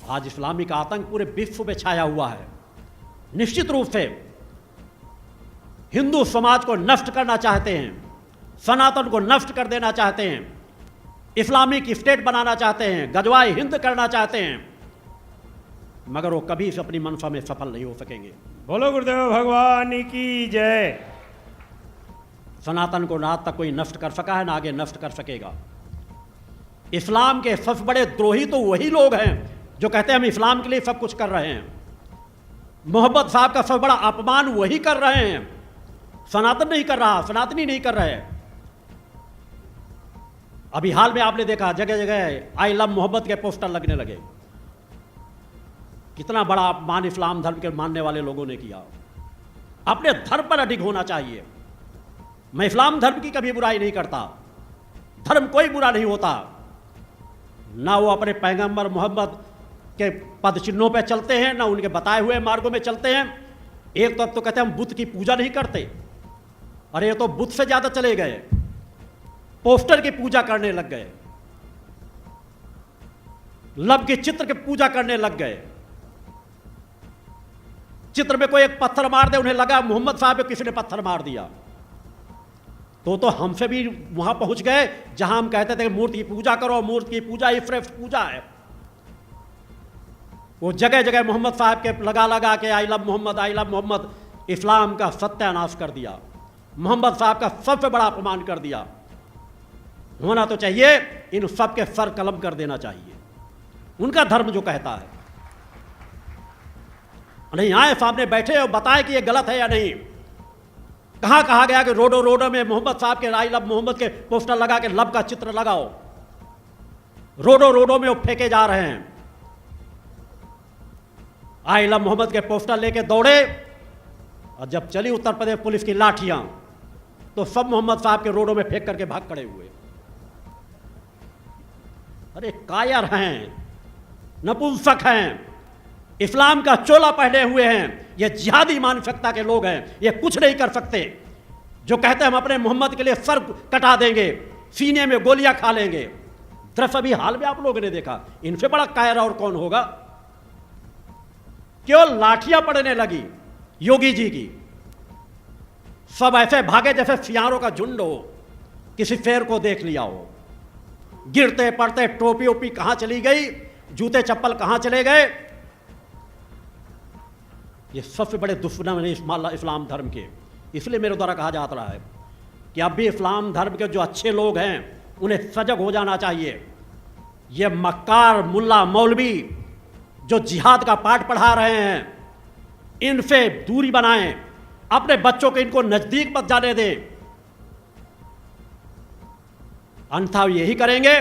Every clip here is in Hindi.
आज इस्लामिक आतंक पूरे विश्व में छाया हुआ है। निश्चित रूप से हिंदू समाज को नष्ट करना चाहते हैं, सनातन को नष्ट कर देना चाहते हैं, इस्लामिक स्टेट बनाना चाहते हैं, गजवाए हिंद करना चाहते हैं, मगर वो कभी इस अपनी मनसा में सफल नहीं हो सकेंगे। बोलो गुरुदेव भगवान की जय। सनातन को ना आज तक कोई नष्ट कर सका है, ना आगे नष्ट कर सकेगा। इस्लाम के सबसे बड़े द्रोही तो वही लोग हैं जो कहते हैं हम इस्लाम के लिए सब कुछ कर रहे हैं। मोहम्मद साहब का सबसे बड़ा अपमान वही कर रहे हैं, सनातन नहीं कर रहा, सनातनी नहीं कर रहे। अभी हाल में आपने देखा जगह जगह आई लव मोहम्मद के पोस्टर लगने लगे। कितना बड़ा अपमान इस्लाम धर्म के मानने वाले लोगों ने किया। अपने धर्म पर अडिग होना चाहिए। मैं इस्लाम धर्म की कभी बुराई नहीं करता, धर्म कोई बुरा नहीं होता। ना वो अपने पैगंबर मोहम्मद के पद चिन्हों पर चलते हैं, ना उनके बताए हुए मार्गों में चलते हैं। एक तो अब तो कहते हैं हम बुद्ध की पूजा नहीं करते, अरे ये तो बुद्ध से ज्यादा चले गए, पोस्टर की पूजा करने लग गए, लब के चित्र की पूजा करने लग गए। चित्र में कोई एक पत्थर मार दे, उन्हें लगा मोहम्मद साहब को किसी ने पत्थर मार दिया, तो हमसे भी वहां पहुंच गए जहां हम कहते थे मूर्ति की पूजा करो, मूर्ति की पूजा ही श्रेष्ठ पूजा है। वो जगह जगह मोहम्मद साहब के लगा लगा के I love Muhammad, I love Muhammad, Islam का सत्यानाश कर दिया, मोहम्मद साहब का सबसे बड़ा अपमान कर दिया। होना तो चाहिए इन सब के सर कलम कर देना चाहिए, उनका धर्म जो कहता है। नहीं आए सामने बैठे और बताए कि ये गलत है या नहीं। कहां कहा गया कि रोडो रोडो में मोहम्मद साहब के आई लव मोहम्मद के पोस्टर लगा के लब का चित्र लगाओ। रोडो रोडो में वो फेंके जा रहे हैं। आई लव मोहम्मद के पोस्टर लेके दौड़े और जब चली उत्तर प्रदेश पुलिस की लाठियां तो सब मोहम्मद साहब के रोडों में फेंक करके भाग खड़े हुए। अरे कायर हैं, नपुंसक हैं, इस्लाम का चोला पहने हुए हैं, ये जिहादी मानसिकता के लोग हैं। ये कुछ नहीं कर सकते। जो कहते हैं हम अपने मोहम्मद के लिए सर कटा देंगे, सीने में गोलियां खा लेंगे। दरअसल अभी हाल में आप लोगों ने देखा, इनसे बड़ा कायर और कौन होगा। केवल लाठियां पड़ने लगी योगी जी की, सब ऐसे भागे जैसे सियारों का झुंड हो, किसी शेर को देख लिया हो। गिरते पड़ते टोपी ओपी कहां चली गई, जूते चप्पल कहां चले गए। ये सबसे बड़े दुश्मन हैं इस्लाम धर्म के। इसलिए मेरे द्वारा कहा जाता रहा है कि अब भी इस्लाम धर्म के जो अच्छे लोग हैं उन्हें सजग हो जाना चाहिए। ये मक्कार मुल्ला मौलवी जो जिहाद का पाठ पढ़ा रहे हैं, इनसे दूरी बनाएं, अपने बच्चों को इनको नजदीक मत जाने दें। अन्यथा यही करेंगे।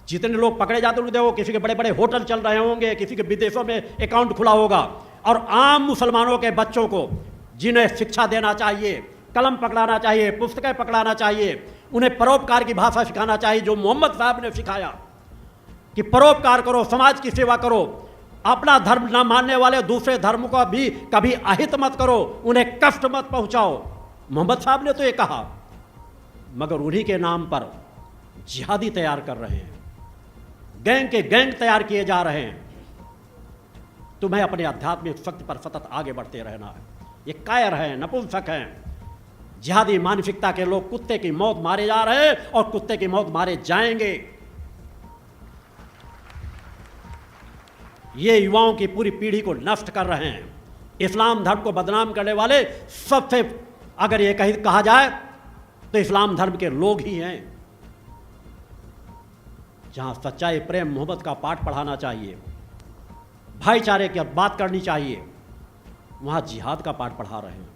जितने लोग पकड़े जाते होंगे, देखो किसी के बड़े बड़े होटल चल रहे होंगे, किसी के विदेशों में अकाउंट खुला होगा, और आम मुसलमानों के बच्चों को जिन्हें शिक्षा देना चाहिए, कलम पकड़ाना चाहिए, पुस्तकें पकड़ाना चाहिए, उन्हें परोपकार की भाषा सिखाना चाहिए जो मोहम्मद साहब ने सिखाया कि परोपकार करो, समाज की सेवा करो, अपना धर्म ना मानने वाले दूसरे धर्म को भी कभी अहित मत करो, उन्हें कष्ट मत पहुंचाओ। मोहम्मद साहब ने तो ये कहा, मगर उन्हीं के नाम पर जिहादी तैयार कर रहे हैं, गैंग के गैंग तैयार किए जा रहे हैं। तुम्हें अपने आध्यात्मिक शक्ति पर सतत आगे बढ़ते रहना है। ये कायर हैं, नपुंसक हैं, जिहादी मानसिकता के लोग कुत्ते की मौत मारे जा रहे हैं और कुत्ते की मौत मारे जाएंगे। ये युवाओं की पूरी पीढ़ी को नष्ट कर रहे हैं। इस्लाम धर्म को बदनाम करने वाले सबसे अगर ये कहा जाए तो इस्लाम धर्म के लोग ही हैं। जहां सच्चाई, प्रेम, मोहब्बत का पाठ पढ़ाना चाहिए, भाईचारे की बात करनी चाहिए, वहां जिहाद का पाठ पढ़ा रहे हैं।